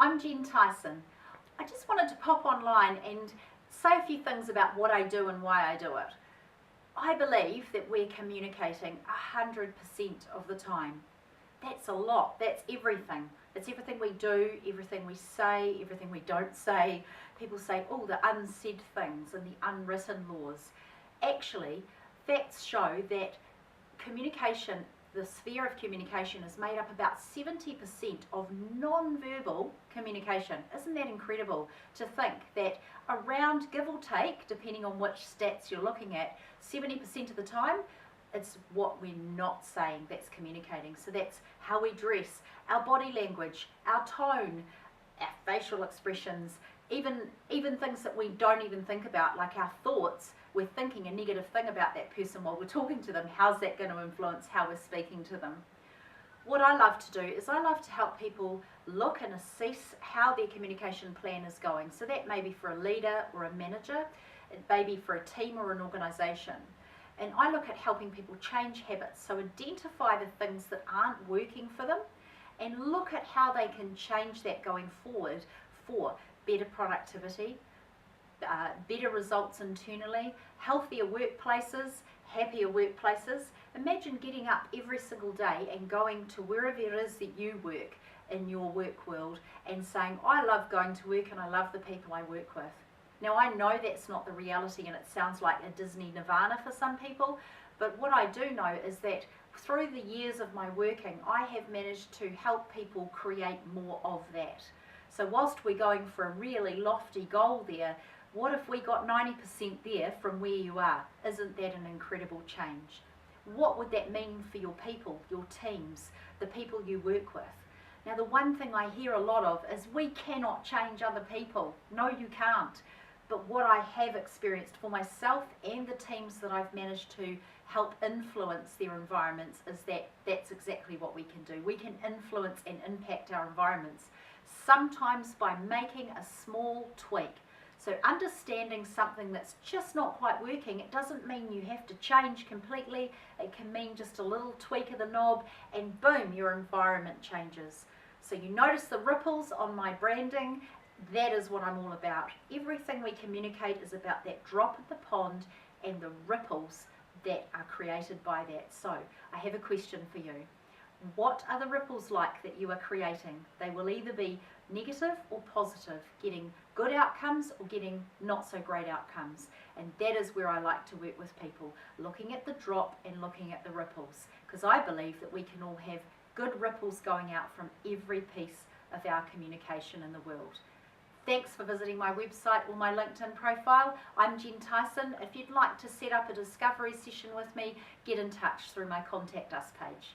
I'm Jen Tyson. I just wanted to pop online and say a few things about what I do and why I do it. I believe that we're communicating 100% of the time. That's a lot. That's everything. It's everything we do, everything we say, everything we don't say. People say, oh, the unsaid things and the unwritten laws. Actually, facts show that communication, the sphere of communication, is made up about 70% of non-verbal communication. Isn't that incredible to think that around, give or take, depending on which stats you're looking at, 70% of the time, it's what we're not saying that's communicating. So that's how we dress, our body language, our tone, our facial expressions, even things that we don't even think about, like our thoughts. We're thinking a negative thing about that person while we're talking to them. How's that going to influence how we're speaking to them? What I love to do is I love to help people look and assess how their communication plan is going. So that may be for a leader or a manager, it may be for a team or an organisation. And I look at helping people change habits, so identify the things that aren't working for them and look at how they can change that going forward for better productivity, better results internally, healthier workplaces, happier workplaces. Imagine getting up every single day and going to wherever it is that you work in your work world and saying, I love going to work and I love the people I work with. Now I know that's not the reality and it sounds like a Disney nirvana for some people, but what I do know is that through the years of my working, I have managed to help people create more of that. So whilst we're going for a really lofty goal there, what if we got 90% there from where you are? Isn't that an incredible change? What would that mean for your people, your teams, the people you work with? Now the one thing I hear a lot of is we cannot change other people. No, you can't. But what I have experienced for myself and the teams that I've managed to help influence their environments is that that's exactly what we can do. We can influence and impact our environments, sometimes by making a small tweak. So understanding something that's just not quite working, it doesn't mean you have to change completely. It can mean just a little tweak of the knob and boom, your environment changes. So you notice the ripples on my branding. That is what I'm all about. Everything we communicate is about that drop in the pond and the ripples that are created by that. So I have a question for you. What are the ripples like that you are creating? They will either be negative or positive, getting good outcomes or getting not so great outcomes. And that is where I like to work with people, looking at the drop and looking at the ripples, because I believe that we can all have good ripples going out from every piece of our communication in the world. Thanks for visiting my website or my LinkedIn profile. I'm Jen Tyson. If you'd like to set up a discovery session with me, get in touch through my Contact Us page.